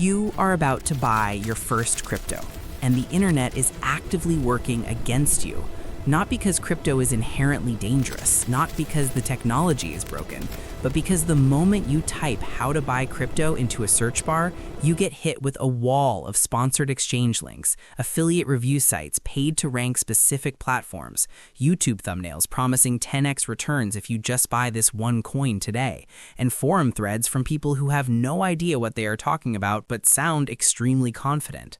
You are about to buy your first crypto, and the internet is actively working against you. Not because crypto is inherently dangerous, not because the technology is broken, but because the moment you type how to buy crypto into a search bar, you get hit with a wall of sponsored exchange links, affiliate review sites paid to rank specific platforms, YouTube thumbnails promising 10x returns if you just buy this one coin today, and forum threads from people who have no idea what they are talking about but sound extremely confident.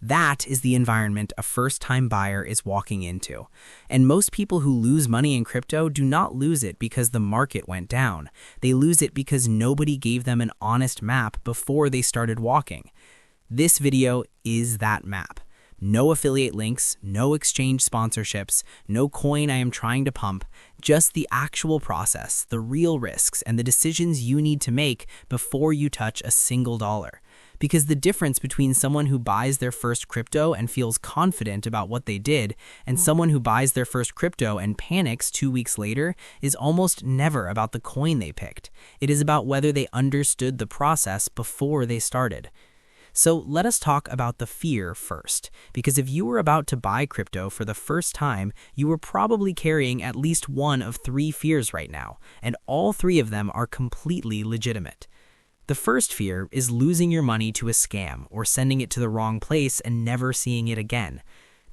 That is the environment a first-time buyer is walking into. And most people who lose money in crypto do not lose it because the market went down. They lose it because nobody gave them an honest map before they started walking. This video is that map. No affiliate links, no exchange sponsorships, no coin I am trying to pump, just the actual process, the real risks, and the decisions you need to make before you touch a single dollar. Because the difference between someone who buys their first crypto and feels confident about what they did and someone who buys their first crypto and panics 2 weeks later is almost never about the coin they picked. It is about whether they understood the process before they started. So let us talk about the fear first, because if you were about to buy crypto for the first time, you were probably carrying at least one of 3 fears right now, and all 3 of them are completely legitimate. The first fear is losing your money to a scam or sending it to the wrong place and never seeing it again.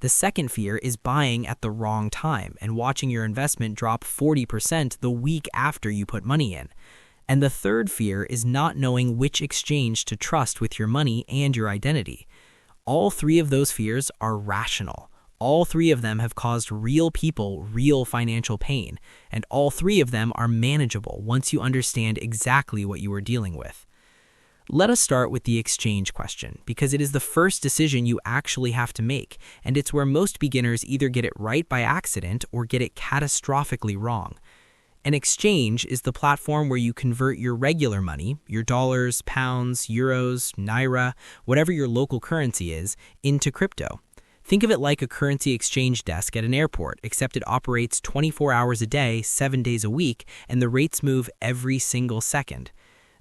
The second fear is buying at the wrong time and watching your investment drop 40% the week after you put money in. And the third fear is not knowing which exchange to trust with your money and your identity. All 3 of those fears are rational. All 3 of them have caused real people real financial pain, and all 3 of them are manageable once you understand exactly what you are dealing with. Let us start with the exchange question, because it is the first decision you actually have to make, and it's where most beginners either get it right by accident or get it catastrophically wrong. An exchange is the platform where you convert your regular money, your dollars, pounds, euros, naira, whatever your local currency is, into crypto. Think of it like a currency exchange desk at an airport, except it operates 24 hours a day, 7 days a week, and the rates move every single second.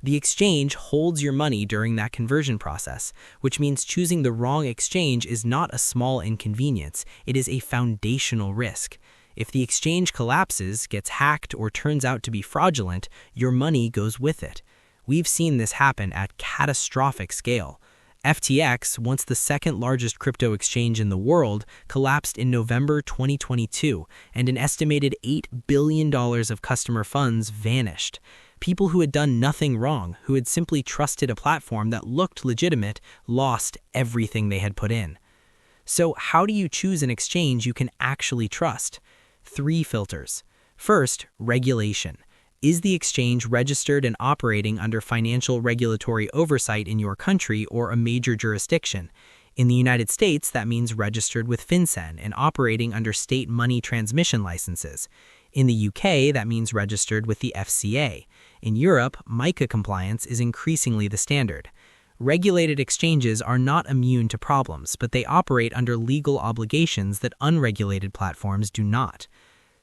The exchange holds your money during that conversion process, which means choosing the wrong exchange is not a small inconvenience, it is a foundational risk. If the exchange collapses, gets hacked, or turns out to be fraudulent, your money goes with it. We've seen this happen at catastrophic scale. FTX, once the second largest crypto exchange in the world, collapsed in November 2022, and an estimated $8 billion of customer funds vanished. People who had done nothing wrong, who had simply trusted a platform that looked legitimate, lost everything they had put in. So how do you choose an exchange you can actually trust? 3 filters. First, regulation. Is the exchange registered and operating under financial regulatory oversight in your country or a major jurisdiction? In the United States, that means registered with FinCEN and operating under state money transmission licenses. In the UK, that means registered with the FCA. In Europe, MiCA compliance is increasingly the standard. Regulated exchanges are not immune to problems, but they operate under legal obligations that unregulated platforms do not.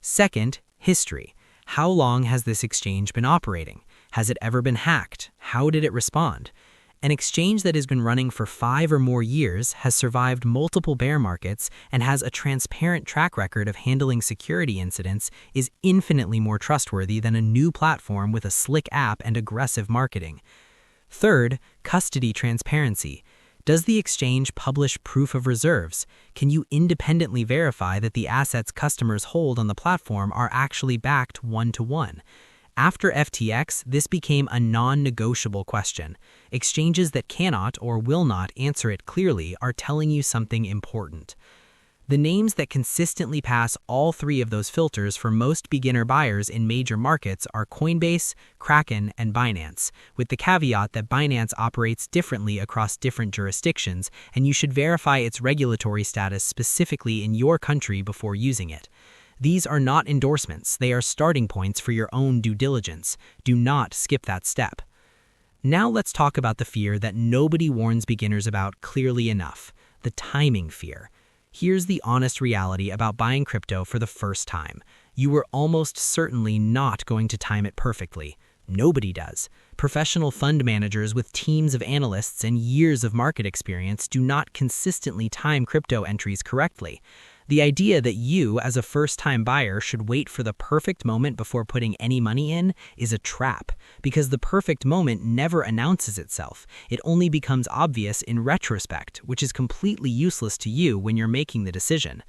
Second, history. How long has this exchange been operating? Has it ever been hacked? How did it respond? An exchange that has been running for 5 or more years, has survived multiple bear markets, and has a transparent track record of handling security incidents is infinitely more trustworthy than a new platform with a slick app and aggressive marketing. Third, custody transparency. Does the exchange publish proof of reserves? Can you independently verify that the assets customers hold on the platform are actually backed 1-to-1? After FTX, this became a non-negotiable question. Exchanges that cannot or will not answer it clearly are telling you something important. The names that consistently pass all 3 of those filters for most beginner buyers in major markets are Coinbase, Kraken, and Binance, with the caveat that Binance operates differently across different jurisdictions, and you should verify its regulatory status specifically in your country before using it. These are not endorsements, they are starting points for your own due diligence. Do not skip that step. Now let's talk about the fear that nobody warns beginners about clearly enough, the timing fear. Here's the honest reality about buying crypto for the first time. You were almost certainly not going to time it perfectly. Nobody does. Professional fund managers with teams of analysts and years of market experience do not consistently time crypto entries correctly. The idea that you, as a first-time buyer, should wait for the perfect moment before putting any money in is a trap, because the perfect moment never announces itself. It only becomes obvious in retrospect, which is completely useless to you when you're making the decision.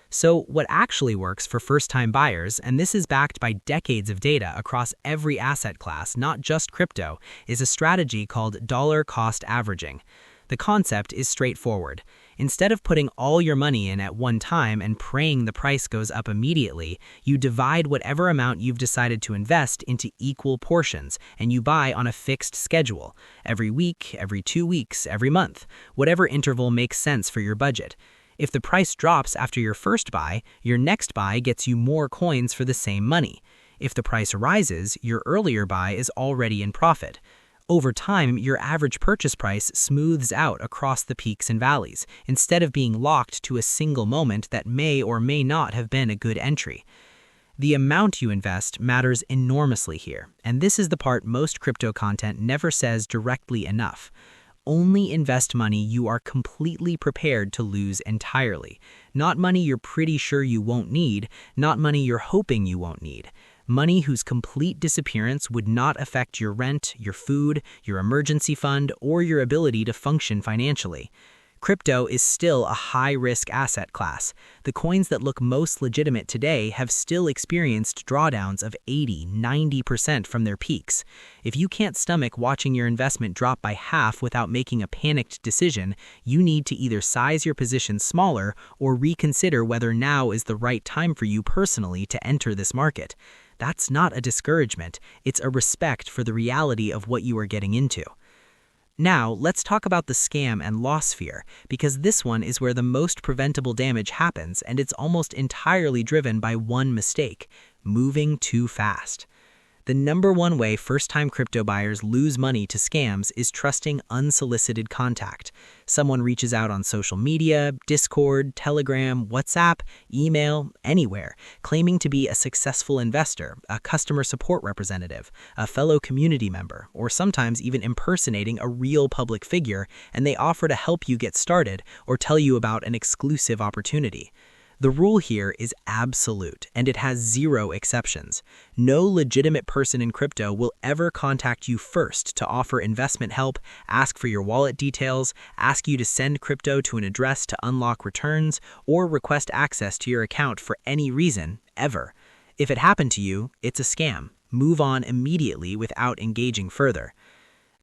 So what actually works for first-time buyers, and this is backed by decades of data across every asset class, not just crypto, is a strategy called dollar cost averaging. The concept is straightforward. Instead of putting all your money in at one time and praying the price goes up immediately, you divide whatever amount you've decided to invest into equal portions, and you buy on a fixed schedule, every week, every 2 weeks, every month, whatever interval makes sense for your budget. If the price drops after your first buy, your next buy gets you more coins for the same money. If the price rises, your earlier buy is already in profit. Over time, your average purchase price smooths out across the peaks and valleys, instead of being locked to a single moment that may or may not have been a good entry. The amount you invest matters enormously here, and this is the part most crypto content never says directly enough. Only invest money you are completely prepared to lose entirely. Not money you're pretty sure you won't need, not money you're hoping you won't need. Money whose complete disappearance would not affect your rent, your food, your emergency fund, or your ability to function financially. Crypto is still a high-risk asset class. The coins that look most legitimate today have still experienced drawdowns of 80–90% from their peaks. If you can't stomach watching your investment drop by half without making a panicked decision, you need to either size your position smaller or reconsider whether now is the right time for you personally to enter this market. That's not a discouragement, it's a respect for the reality of what you are getting into. Now, let's talk about the scam and loss fear, because this one is where the most preventable damage happens, and it's almost entirely driven by one mistake: moving too fast. The number one way first-time crypto buyers lose money to scams is trusting unsolicited contact. Someone reaches out on social media, Discord, Telegram, WhatsApp, email, anywhere, claiming to be a successful investor, a customer support representative, a fellow community member, or sometimes even impersonating a real public figure, and they offer to help you get started or tell you about an exclusive opportunity. The rule here is absolute, and it has zero exceptions. No legitimate person in crypto will ever contact you first to offer investment help, ask for your wallet details, ask you to send crypto to an address to unlock returns, or request access to your account for any reason, ever. If it happened to you, it's a scam. Move on immediately without engaging further.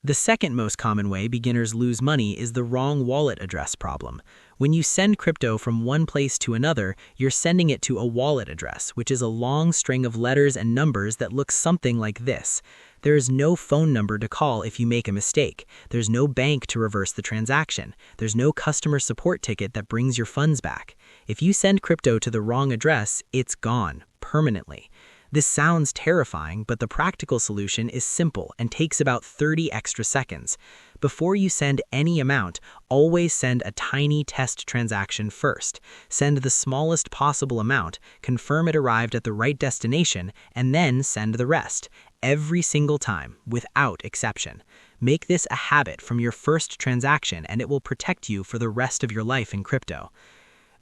The second most common way beginners lose money is the wrong wallet address problem. When you send crypto from one place to another, you're sending it to a wallet address, which is a long string of letters and numbers that looks something like this. There is no phone number to call if you make a mistake. There's no bank to reverse the transaction. There's no customer support ticket that brings your funds back. If you send crypto to the wrong address, it's gone, permanently. This sounds terrifying, but the practical solution is simple and takes about 30 extra seconds. Before you send any amount, always send a tiny test transaction first. Send the smallest possible amount, confirm it arrived at the right destination, and then send the rest. Every single time, without exception. Make this a habit from your first transaction, and it will protect you for the rest of your life in crypto.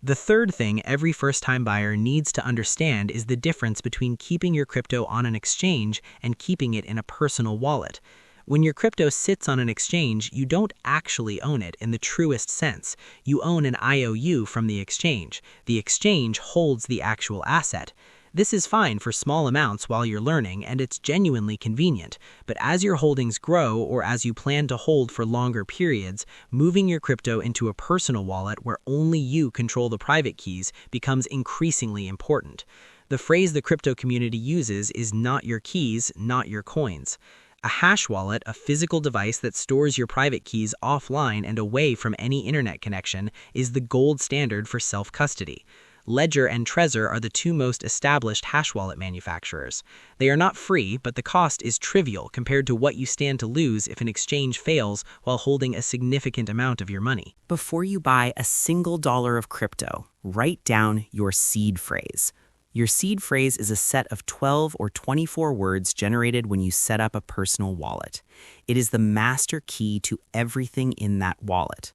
The third thing every first-time buyer needs to understand is the difference between keeping your crypto on an exchange and keeping it in a personal wallet. When your crypto sits on an exchange, you don't actually own it in the truest sense. You own an IOU from the exchange. The exchange holds the actual asset. This is fine for small amounts while you're learning, and it's genuinely convenient. But as your holdings grow, or as you plan to hold for longer periods, moving your crypto into a personal wallet where only you control the private keys becomes increasingly important. The phrase the crypto community uses is "not your keys, not your coins." A hash wallet, a physical device that stores your private keys offline and away from any internet connection, is the gold standard for self-custody. Ledger and Trezor are the two most established hash wallet manufacturers. They are not free, but the cost is trivial compared to what you stand to lose if an exchange fails while holding a significant amount of your money. Before you buy a single dollar of crypto, write down your seed phrase. Your seed phrase is a set of 12 or 24 words generated when you set up a personal wallet. It is the master key to everything in that wallet.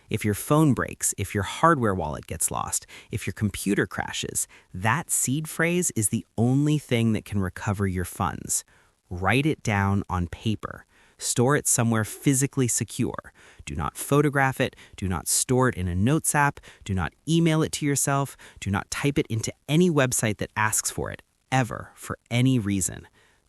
If your phone breaks, if your hardware wallet gets lost, if your computer crashes, that seed phrase is the only thing that can recover your funds. Write it down on paper. Store it somewhere physically secure. Do not photograph it. Do not store it in a notes app. Do not email it to yourself. Do not type it into any website that asks for it, ever, for any reason.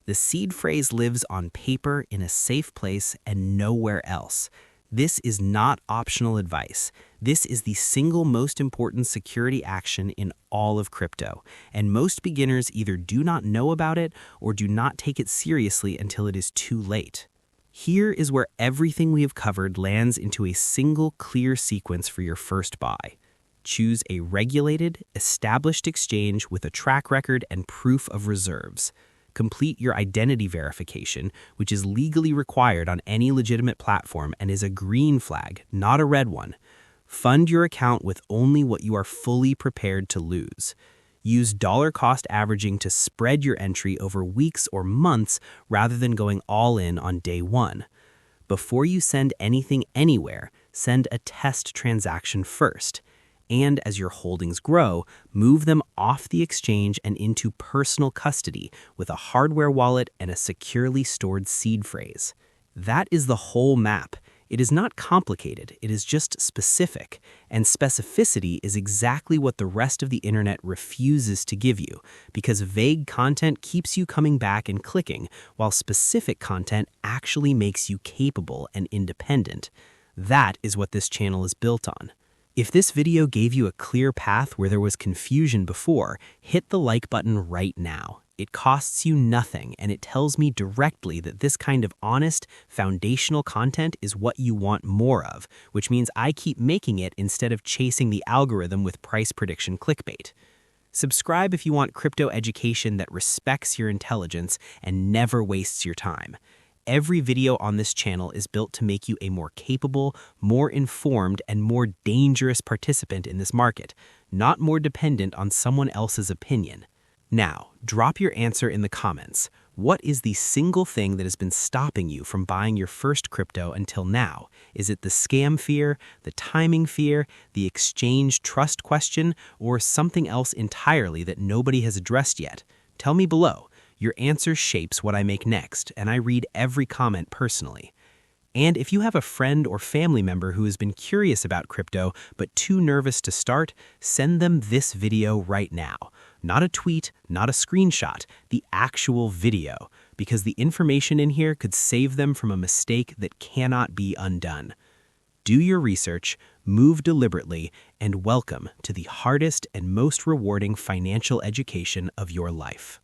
The seed phrase lives on paper in a safe place and nowhere else. This is not optional advice. This is the single most important security action in all of crypto, and most beginners either do not know about it or do not take it seriously until it is too late. Here is where everything we have covered lands into a single clear sequence for your first buy. Choose a regulated, established exchange with a track record and proof of reserves. Complete your identity verification, which is legally required on any legitimate platform and is a green flag, not a red one. Fund your account with only what you are fully prepared to lose. Use dollar cost averaging to spread your entry over weeks or months rather than going all in on day one. Before you send anything anywhere, send a test transaction first. And as your holdings grow, move them off the exchange and into personal custody with a hardware wallet and a securely stored seed phrase. That is the whole map. It is not complicated, it is just specific. And specificity is exactly what the rest of the internet refuses to give you, because vague content keeps you coming back and clicking, while specific content actually makes you capable and independent. That is what this channel is built on. If this video gave you a clear path where there was confusion before, hit the like button right now. It costs you nothing, and it tells me directly that this kind of honest, foundational content is what you want more of, which means I keep making it instead of chasing the algorithm with price prediction clickbait. Subscribe if you want crypto education that respects your intelligence and never wastes your time. Every video on this channel is built to make you a more capable, more informed, and more dangerous participant in this market, not more dependent on someone else's opinion. Now, drop your answer in the comments. What is the single thing that has been stopping you from buying your first crypto until now? Is it the scam fear, the timing fear, the exchange trust question, or something else entirely that nobody has addressed yet? Tell me below. Your answer shapes what I make next, and I read every comment personally. And if you have a friend or family member who has been curious about crypto but too nervous to start, send them this video right now. Not a tweet, not a screenshot, the actual video, because the information in here could save them from a mistake that cannot be undone. Do your research, move deliberately, and welcome to the hardest and most rewarding financial education of your life.